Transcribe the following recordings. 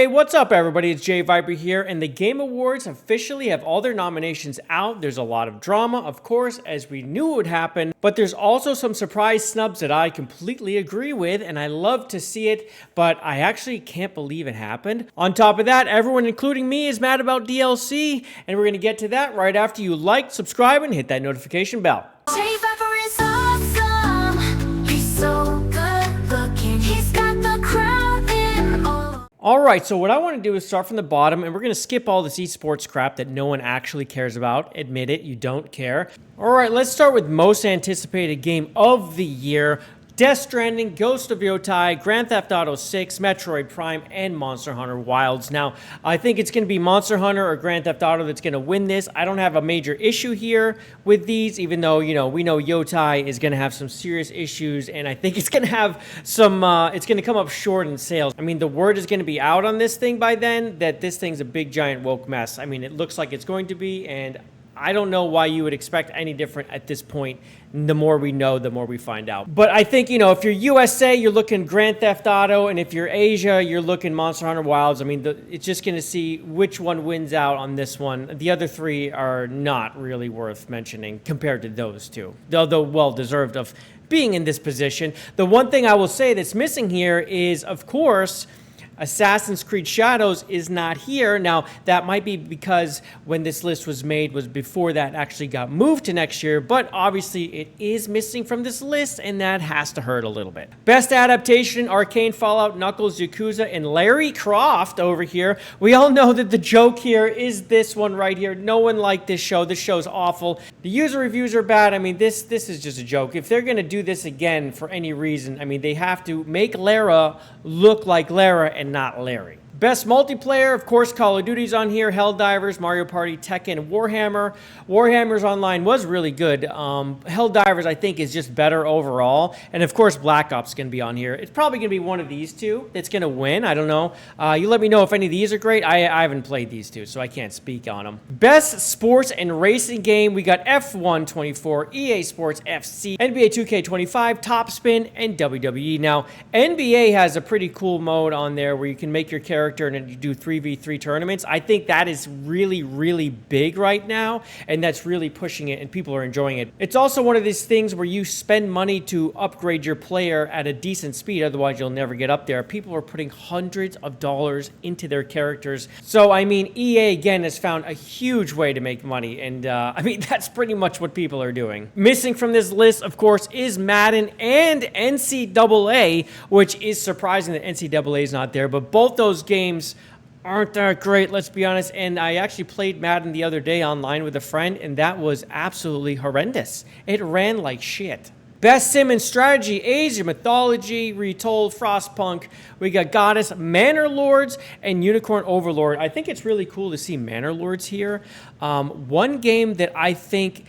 Hey, what's up everybody? It's JayViper here, and the Game Awards officially have all their nominations out. There's a lot of drama, of course, as we knew it would happen, but there's also some surprise snubs that I completely agree with, and I love to see it, but I actually can't believe it happened. On top of that, everyone, including me, is mad about DLC, and we're going to get to that right after you like, subscribe, and hit that notification bell. JayViper is awesome. He's so good looking. He's got the crown in all. Alright, so what I want to do is start from the bottom, and we're going to skip all this esports crap that no one actually cares about. Admit it, you don't care. Alright, let's start with most anticipated game of the year. Death Stranding, Ghost of GOTY, Grand Theft Auto 6, Metroid Prime, and Monster Hunter Wilds. Now, I think it's going to be Monster Hunter or Grand Theft Auto that's going to win this. I don't have a major issue here with these, even though, you know, we know GOTY is going to have some serious issues, and I think it's going to have some, it's going to come up short in sales. I mean, the word is going to be out on this thing by then that this thing's a big, giant, woke mess. I mean, it looks like it's going to be, and I don't know why you would expect any different at this point. The more we know, the more we find out. But I think, you know, if you're USA, you're looking Grand Theft Auto, and if you're Asia, you're looking Monster Hunter Wilds. I mean, it's just going to see which one wins out on this one. The other three are not really worth mentioning compared to those two, although well-deserved of being in this position. The one thing I will say that's missing here is, of course, Assassin's Creed Shadows is not here. Now, that might be because when this list was made was before that actually got moved to next year, but obviously it is missing from this list, and that has to hurt a little bit. Best Adaptation, Arcane, Fallout, Knuckles, Yakuza, and Larry Croft over here. We all know that the joke here is this one right here. No one liked this show. This show's awful. The user reviews are bad. I mean, this is just a joke. If they're going to do this again for any reason, I mean, they have to make Lara look like Lara and not Larry. Best multiplayer, of course, Call of Duty's on here, Helldivers, Mario Party, Tekken, Warhammer. Warhammer's Online was really good. Helldivers, I think, is just better overall. And of course, Black Ops is going to be on here. It's probably going to be one of these two that's going to win. I don't know. You let me know if any of these are great. I haven't played these two, so I can't speak on them. Best sports and racing game, we got F1 24, EA Sports FC, NBA 2K25, Top Spin, and WWE. Now, NBA has a pretty cool mode on there where you can make your character and then you do 3v3 tournaments. I think that is really, really big right now, and that's really pushing it, and people are enjoying it. It's also one of these things where you spend money to upgrade your player at a decent speed, otherwise you'll never get up there. People are putting hundreds of dollars into their characters. So, I mean, EA, again, has found a huge way to make money, and I mean, that's pretty much what people are doing. Missing from this list, of course, is Madden and NCAA, which is surprising that NCAA is not there, but both those games aren't that great, let's be honest. And I actually played Madden the other day online with a friend, and that was absolutely horrendous. It ran like shit. Best Sim and Strategy, Age of Mythology, Retold, Frostpunk. We got Goddess, Manor Lords, and Unicorn Overlord. I think it's really cool to see Manor Lords here. One game that I think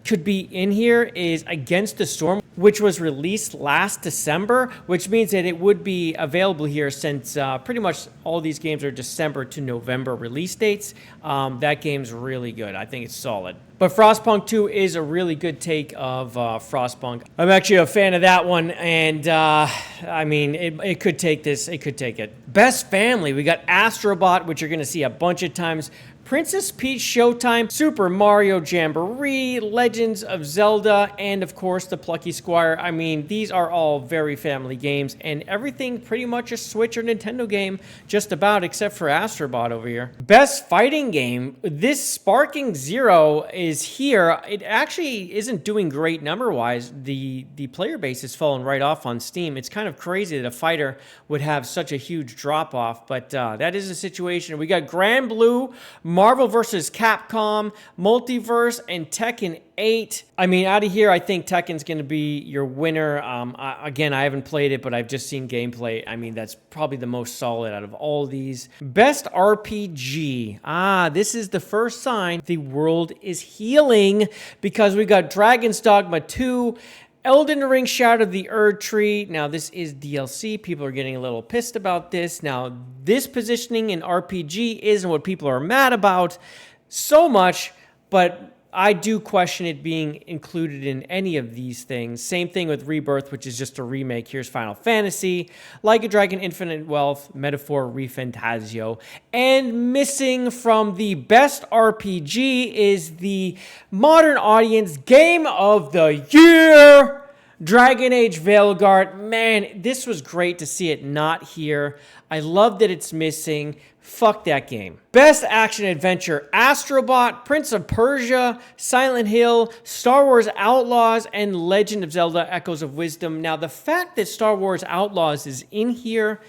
could be in here is Against the Storm, which was released last December, which means that it would be available here since pretty much all these games are December to November release dates. That game's really good. I think it's solid. But Frostpunk 2 is a really good take of Frostpunk. I'm actually a fan of that one, and I mean, it could take this. It could take it. Best Family, we got Astrobot, which you're going to see a bunch of times. Princess Peach Showtime, Super Mario Jamboree, Legends of Zelda, and of course the Plucky Squire. I mean, these are all very family games, and everything pretty much a Switch or Nintendo game, just about, except for Astrobot over here. Best Fighting Game, this Sparking Zero is here. It actually isn't doing great number-wise. The player base has fallen right off on Steam. It's kind of crazy that a fighter would have such a huge drop-off, but that is a situation. We got Grand Blue, Marvel vs. Capcom, Multiverse, and Tekken 8. I mean, out of here, I think Tekken's going to be your winner. Again, I haven't played it, but I've just seen gameplay. I mean, that's probably the most solid out of all these. Best RPG. This is the first sign the world is healing, because we got Dragon's Dogma 2, Elden Ring Shadow of the Erd Tree. Now, this is DLC. People are getting a little pissed about this. Now, this positioning in RPG isn't what people are mad about so much, but I do question it being included in any of these things. Same thing with Rebirth, which is just a remake. Here's Final Fantasy, Like a Dragon, Infinite Wealth, Metaphor, Refantasio. And missing from the best RPG is the modern audience game of the year, Dragon Age Veilgaurd. Man, this was great to see it not here. I love that it's missing. Fuck that game. Best action adventure, Astrobot, Prince of Persia, Silent Hill, Star Wars Outlaws, and Legend of Zelda Echoes of Wisdom. Now, the fact that Star Wars Outlaws is in here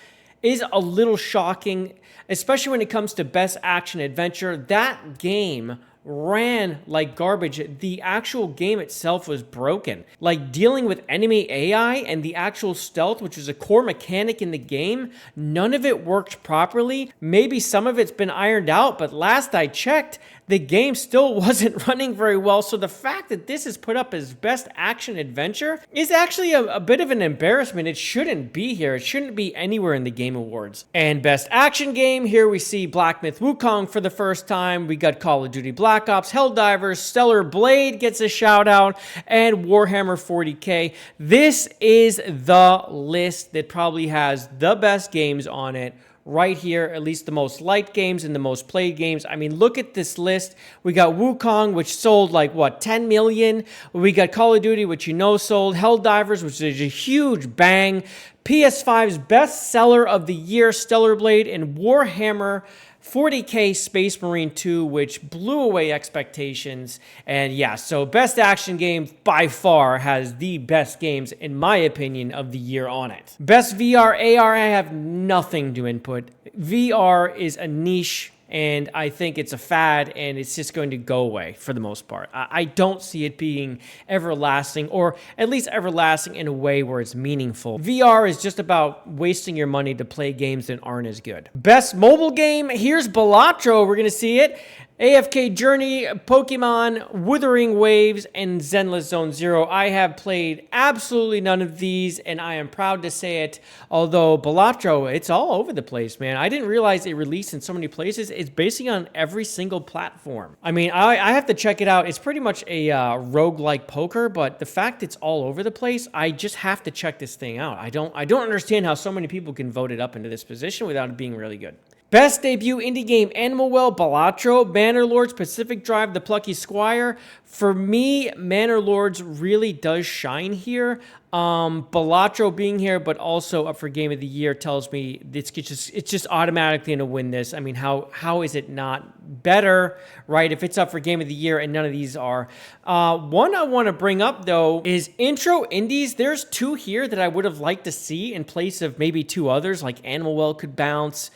is a little shocking, especially when it comes to best action adventure. That game ran like garbage. The actual game itself was broken. Like dealing with enemy AI and the actual stealth, which was a core mechanic in the game, none of it worked properly. Maybe some of it's been ironed out, but last I checked, the game still wasn't running very well. So the fact that this is put up as best action adventure is actually a bit of an embarrassment. It shouldn't be here. It shouldn't be anywhere in the Game Awards. And best action game, here we see Black Myth Wukong for the first time. We got Call of Duty Black Ops, Helldivers, Stellar Blade gets a shout out, and Warhammer 40K. This is the list that probably has the best games on it. Right here, at least the most liked games and the most played games. I mean, look at this list. We got Wukong, which sold like, what, 10 million? We got Call of Duty, which you know sold. Helldivers, which is a huge bang. PS5's best seller of the year, Stellar Blade, and Warhammer 40K Space Marine 2, which blew away expectations. And yeah, so best action game by far has the best games, in my opinion, of the year on it. Best VR, AR, I have nothing to input. VR is a niche, and I think it's a fad, and it's just going to go away for the most part. I don't see it being everlasting, or at least everlasting in a way where it's meaningful. VR is just about wasting your money to play games that aren't as good. Best mobile game, here's Balatro. We're going to see it. AFK Journey, Pokemon, Wuthering Waves, and Zenless Zone Zero. I have played absolutely none of these, and I am proud to say it. Although Balatro, it's all over the place, man. I didn't realize it released in so many places. It's basically on every single platform. I mean, I have to check it out. It's pretty much a roguelike poker, but the fact it's all over the place, I just have to check this thing out. I don't understand how so many people can vote it up into this position without it being really good. Best debut indie game, Animal Well, Balatro, Manor Lords, Pacific Drive, The Plucky Squire. For me, Manor Lords really does shine here. Balatro being here, but also up for Game of the Year tells me it's just automatically going to win this. I mean, how is it not better, right? If it's up for Game of the Year and none of these are. One I want to bring up, though, is Intro Indies. There's two here that I would have liked to see in place of maybe two others, like Animal Well could bounce.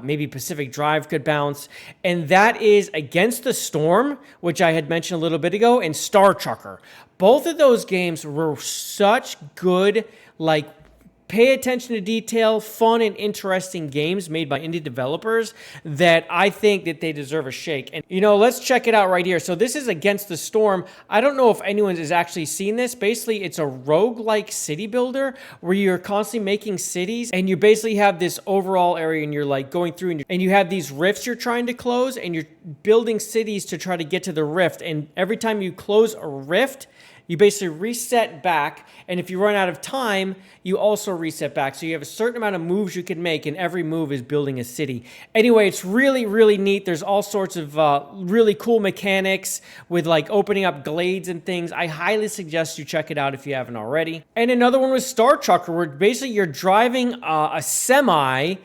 Maybe Pacific Drive could bounce. And that is Against the Storm, which I had mentioned a little bit ago, and Star Trucker. Both of those games were such good, like, pay attention to detail, fun and interesting games made by indie developers that I think that they deserve a shake. And, you know, let's check it out right here. So this is Against the Storm. I don't know if anyone has actually seen this. Basically, it's a roguelike city builder where you're constantly making cities and you basically have this overall area and you're like going through and you have these rifts you're trying to close and you're building cities to try to get to the rift. And every time you close a rift, you basically reset back, and if you run out of time, you also reset back. So you have a certain amount of moves you can make, and every move is building a city. Anyway, it's really, really neat. There's all sorts of really cool mechanics with like opening up glades and things. I highly suggest you check it out if you haven't already. And another one was Star Trucker, where basically you're driving a semi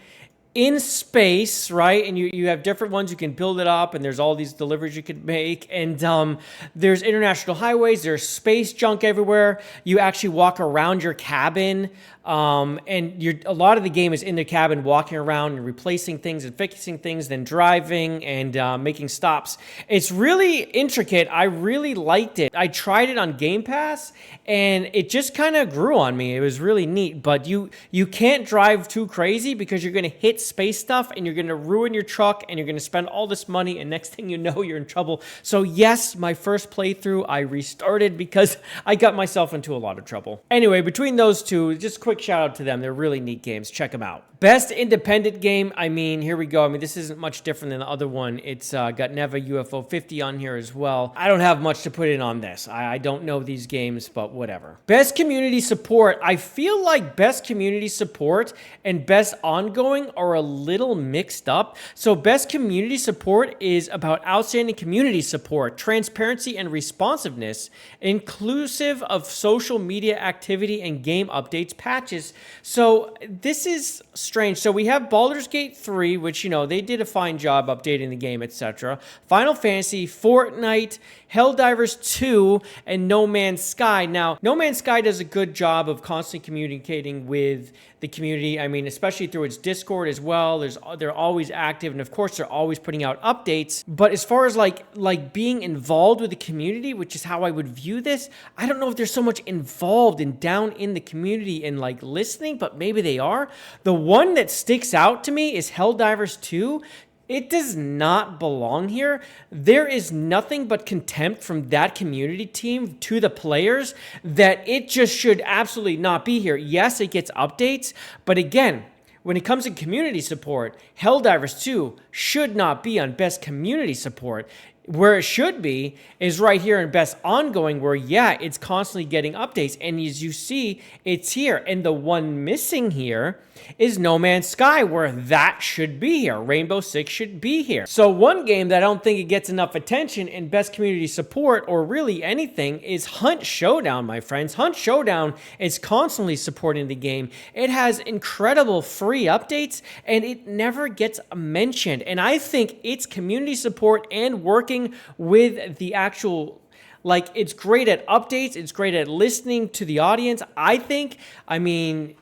in space, right? And you have different ones. You can build it up, and there's all these deliveries you can make. And there's international highways. There's space junk everywhere. You actually walk around your cabin. And a lot of the game is in the cabin, walking around and replacing things and fixing things, then driving and making stops. It's really intricate. I really liked it. I tried it on Game Pass, and it just kind of grew on me. It was really neat, but you can't drive too crazy because you're going to hit space stuff, and you're going to ruin your truck, and you're going to spend all this money, and next thing you know, you're in trouble. So yes, my first playthrough, I restarted because I got myself into a lot of trouble. Anyway, between those two, just quick shout out to them. They're really neat games. Check them out. Best independent game, I mean, here we go. I mean, this isn't much different than the other one. It's got Neva UFO 50 on here as well. I don't have much to put in on this. I don't know these games, but whatever. Best community support. I feel like best community support and best ongoing are a little mixed up. So best community support is about outstanding community support, transparency and responsiveness, inclusive of social media activity and game updates, patches. So this is strange. So we have Baldur's Gate 3, which, you know, they did a fine job updating the game, etc. Final Fantasy, Fortnite, Helldivers 2, and No Man's Sky. Now, No Man's Sky does a good job of constantly communicating with the community. I mean, especially through its Discord as well. They're always active, and of course, they're always putting out updates. But as far as like being involved with the community, which is how I would view this, I don't know if they're so much involved and down in the community and like listening, but maybe they are. The one that sticks out to me is Helldivers 2. It does not belong here. There is nothing but contempt from that community team to the players that it just should absolutely not be here. Yes, it gets updates, but again, when it comes to community support, Helldivers 2 should not be on best community support. Where it should be is right here in best ongoing, where, yeah, it's constantly getting updates. And as you see, it's here. And the one missing here is No Man's Sky, where that should be here. Rainbow Six should be here. So one game that I don't think it gets enough attention in best community support or really anything is Hunt Showdown, my friends. Hunt Showdown is constantly supporting the game. It has incredible free updates and it never gets mentioned. And I think its community support and working with the actual, like, it's great at updates, it's great at listening to the audience. I mean,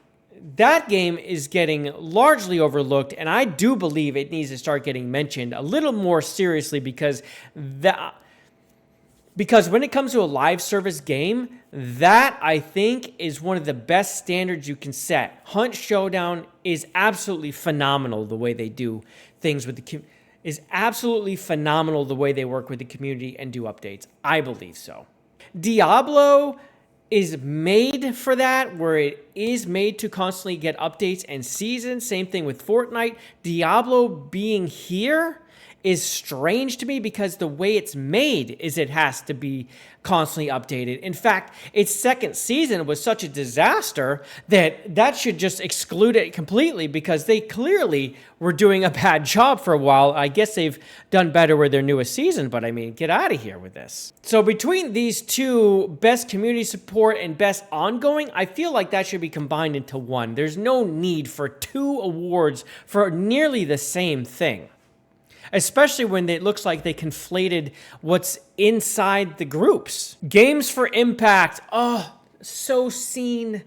that game is getting largely overlooked, and I do believe it needs to start getting mentioned a little more seriously because when it comes to a live service game, that I think is one of the best standards you can set. Hunt Showdown is absolutely phenomenal the way they do things with the is absolutely phenomenal the way they work with the community and do updates. I believe so. Diablo is made for that, where it is made to constantly get updates and seasons. Same thing with Fortnite. Diablo being here is strange to me because the way it's made is it has to be constantly updated. In fact, its second season was such a disaster that should just exclude it completely because they clearly were doing a bad job for a while. I guess they've done better with their newest season, but I mean, get out of here with this. So between these two, best community support and best ongoing, I feel like that should be combined into one. There's no need for two awards for nearly the same thing. Especially when it looks like they conflated what's inside the groups. Games for impact. Oh, so seen.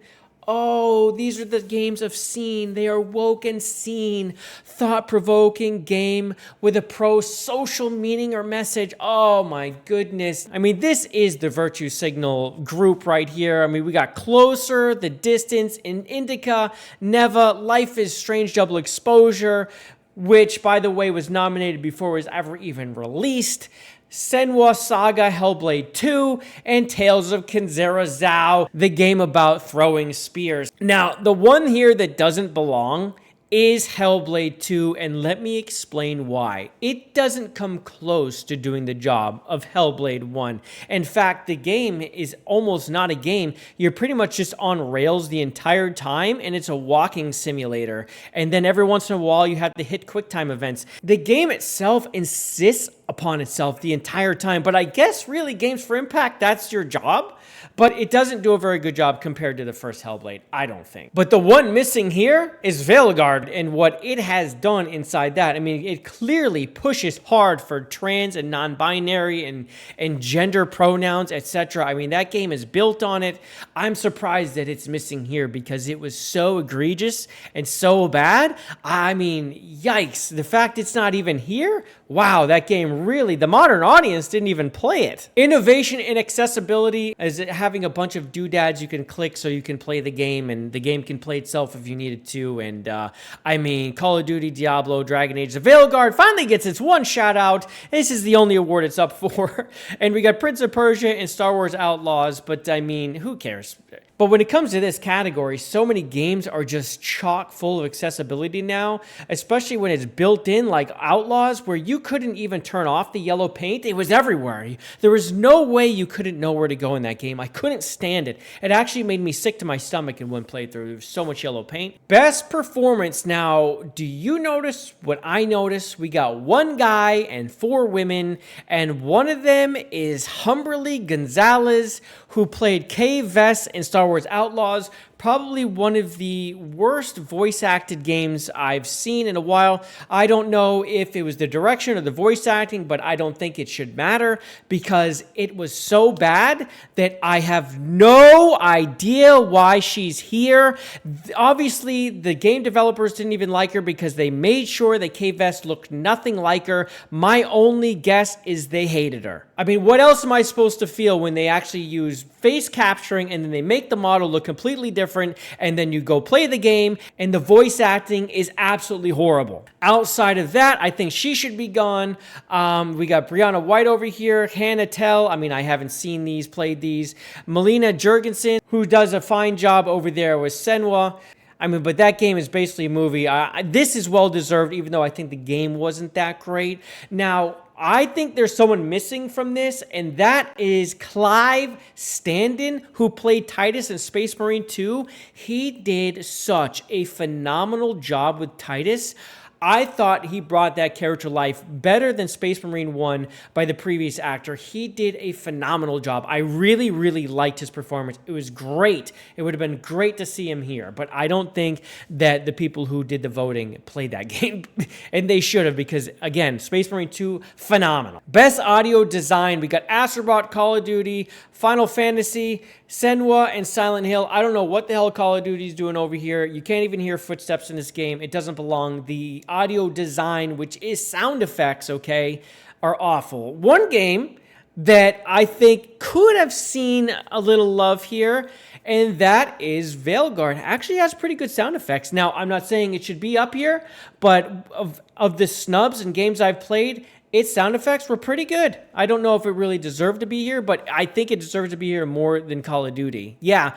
Oh, these are the games of scene. They are woke and seen. Thought-provoking game with a pro-social meaning or message. Oh my goodness. I mean, this is the Virtue Signal group right here. I mean, we got Closer, The Distance, Indica, Neva, Life is Strange Double Exposure, which, by the way, was nominated before it was ever even released, Senwa Saga Hellblade 2, and Tales of Kinzera Zhao, the game about throwing spears. Now, the one here that doesn't belong is Hellblade 2, and let me explain why. It doesn't come close to doing the job of Hellblade 1. In fact, the game is almost not a game. You're pretty much just on rails the entire time, and it's a walking simulator. And then every once in a while, you have to hit QuickTime events. The game itself insists upon itself the entire time, but I guess really Games for Impact, that's your job? But it doesn't do a very good job compared to the first Hellblade, I don't think. But the one missing here is Veilgaurd and what it has done inside that. I mean, it clearly pushes hard for trans and non-binary and gender pronouns, etc. I mean, that game is built on it. I'm surprised that it's missing here because it was so egregious and so bad. I mean, yikes. The fact it's not even here? Wow, that game really, the modern audience didn't even play it. Innovation and accessibility is having a bunch of doodads you can click so you can play the game, and the game can play itself if you needed to. And I mean, Call of Duty, Diablo, Dragon Age, the Veilgaurd finally gets its one shout out. This is the only award it's up for. And we got Prince of Persia and Star Wars Outlaws, but I mean, who cares? But when it comes to this category, so many games are just chock full of accessibility now, especially when it's built in like Outlaws, where you couldn't even turn off the yellow paint. It was everywhere. There was no way you couldn't know where to go in that game. I couldn't stand it. It actually made me sick to my stomach in one playthrough. There was so much yellow paint. Best performance. Now, do you notice what I noticed? We got one guy and 4 women, and one of them is Humberly Gonzalez, who played Kay Vess in Star Wars Outlaws. Probably one of the worst voice acted games I've seen in a while. I don't know if it was the direction or the voice acting, but I don't think it should matter because it was so bad that I have no idea why she's here. Obviously, the game developers didn't even like her because they made sure that Kay Vess looked nothing like her. My only guess is they hated her. I mean, what else am I supposed to feel when they actually use face capturing and then they make the model look completely different, and then you go play the game and the voice acting is absolutely horrible? Outside of that, I think she should be gone. We got Brianna White over here, Hannah Tell. I mean, I haven't seen these, played these. Melina Jurgensen, who does a fine job over there with Senwa. I mean, but that game is basically a movie. This is well-deserved, even though I think the game wasn't that great. Now, I think there's someone missing from this, and that is Clive Standen, who played Titus in Space Marine 2. He did such a phenomenal job with Titus. I thought he brought that character to life better than Space Marine 1 by the previous actor. He did a phenomenal job. I really, really liked his performance. It was great. It would have been great to see him here, but I don't think that the people who did the voting played that game, and they should have, because, again, Space Marine 2, phenomenal. Best audio design, we got Astrobot, Call of Duty, Final Fantasy, Senwa, and Silent Hill. I don't know what the hell Call of Duty is doing over here. You can't even hear footsteps in this game. It doesn't belong. The audio design, which is sound effects, okay, are awful. One game that I think could have seen a little love here, and that is Veilgaurd. Actually has pretty good sound effects. Now, I'm not saying it should be up here, but of the snubs and games I've played, its sound effects were pretty good. I don't know if it really deserved to be here, but I think it deserves to be here more than Call of Duty. Yeah,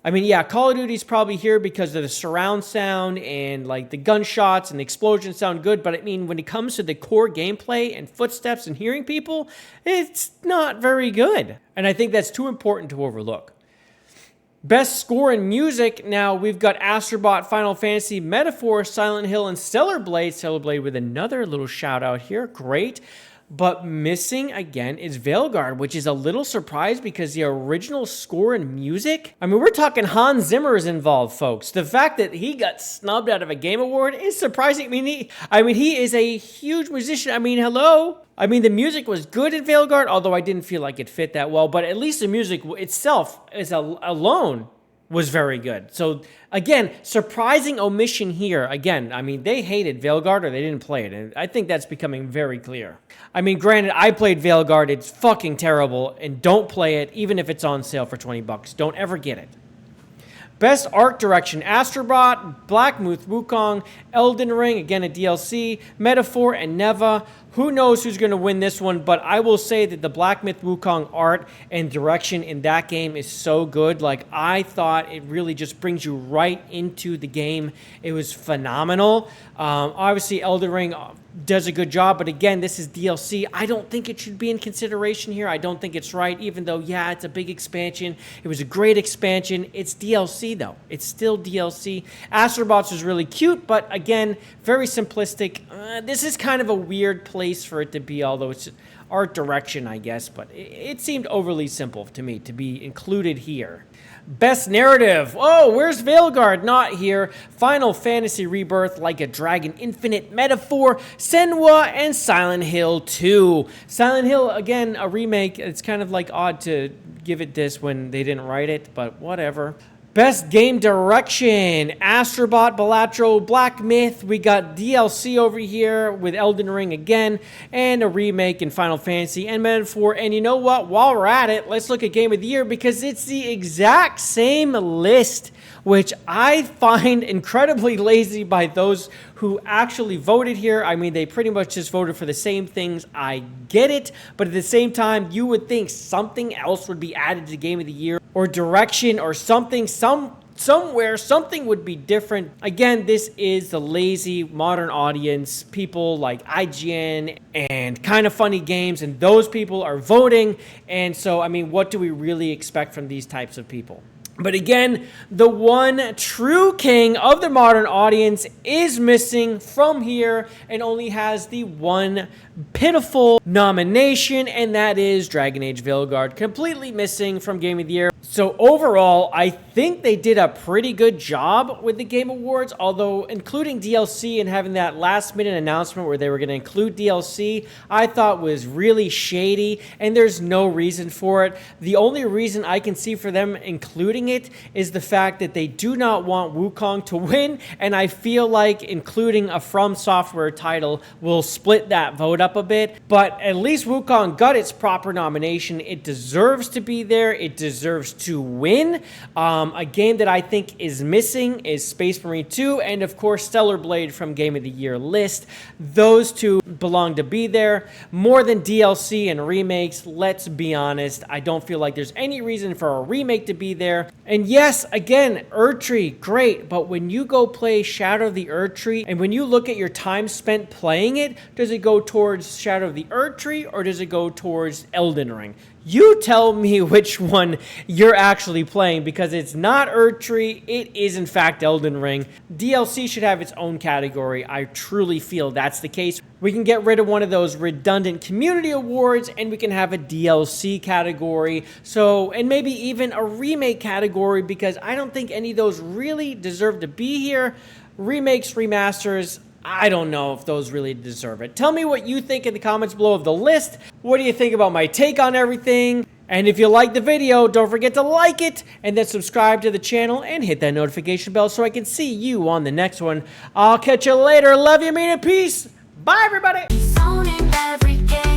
I mean, yeah, Call of Duty's probably here because of the surround sound and like the gunshots and the explosions sound good. But I mean, when it comes to the core gameplay and footsteps and hearing people, it's not very good. And I think that's too important to overlook. Best score and music. Now we've got Astrobot, Final Fantasy, Metaphor, Silent Hill, and Stellar Blade. Stellar Blade with another little shout out here. Great. But missing, again, is Veilgaurd, which is a little surprised because the original score and music, I mean, we're talking Hans Zimmer is involved, folks. The fact that he got snubbed out of a game award is surprising. I mean, he is a huge musician. I mean, hello? I mean, the music was good in Veilgaurd, although I didn't feel like it fit that well. But at least the music itself alone was very good. So, again, surprising omission here. Again, I mean, they hated Veilgaurd or they didn't play it. And I think that's becoming very clear. I mean, granted, I played Veilgaurd. It's fucking terrible. And don't play it, even if it's on sale for $20. Don't ever get it. Best art direction, Astrobot, Black Myth Wukong, Elden Ring, again a DLC, Metaphor, and Neva. Who knows who's going to win this one, but I will say that the Black Myth Wukong art and direction in that game is so good. Like, I thought it really just brings you right into the game. It was phenomenal. Obviously, Elden Ring does a good job, but again, this is DLC. I don't think it should be in consideration here. I don't think it's right, even though, yeah, it's a big expansion. It was a great expansion. It's DLC, though. It's still DLC. Astrobots was really cute, but again, very simplistic. This is kind of a weird place for it to be, although it's art direction, I guess, but it seemed overly simple to me to be included here. Best narrative. Oh, where's Veilgaurd? Not here. Final Fantasy Rebirth, Like a Dragon Infinite, Metaphor, Senwa, and Silent Hill 2. Silent Hill, again, a remake. It's kind of like odd to give it this when they didn't write it, but whatever. Best game direction, Astrobot, Balatro, Black Myth. We got DLC over here with Elden Ring again, and a remake in Final Fantasy and Metaphor. And you know what? While we're at it, let's look at Game of the Year because it's the exact same list, which I find incredibly lazy by those who actually voted here. I mean, they pretty much just voted for the same things. I get it, but at the same time, you would think something else would be added to Game of the Year. or direction or something, somewhere something would be different. Again, this is the lazy modern audience, people like IGN and Kind of Funny Games, and those people are voting. And so, I mean, what do we really expect from these types of people? But again, the one true king of the modern audience is missing from here and only has the one pitiful nomination, and that is Dragon Age Veilgaurd, completely missing from Game of the Year. So overall, I think they did a pretty good job with the Game Awards, although including DLC and having that last minute announcement where they were going to include DLC, I thought was really shady, and there's no reason for it. The only reason I can see for them including it is the fact that they do not want Wukong to win, and I feel like including a From Software title will split that vote up a bit. But at least Wukong got its proper nomination. It deserves to be there. It deserves to win. A game that I think is missing is Space Marine 2 and of course Stellar Blade from Game of the Year list. Those two belong to be there. More than DLC and remakes, let's be honest. I don't feel like there's any reason for a remake to be there. And yes, again, Erdtree, great, but when you go play Shadow of the Erdtree and when you look at your time spent playing it, does it go towards Shadow of the Erdtree or does it go towards Elden Ring? You tell me which one you're actually playing, because it's not Erdtree, it is in fact Elden Ring. DLC should have its own category. I truly feel that's the case. We can get rid of one of those redundant community awards and we can have a DLC category. So, and maybe even a remake category, because I don't think any of those really deserve to be here. Remakes, remasters, I don't know if those really deserve it. Tell me what you think in the comments below of the list. What do you think about my take on everything? And if you like the video, don't forget to like it and then subscribe to the channel and hit that notification bell so I can see you on the next one. I'll catch you later. Love you, mean, and peace. Bye, everybody. He's owning every game.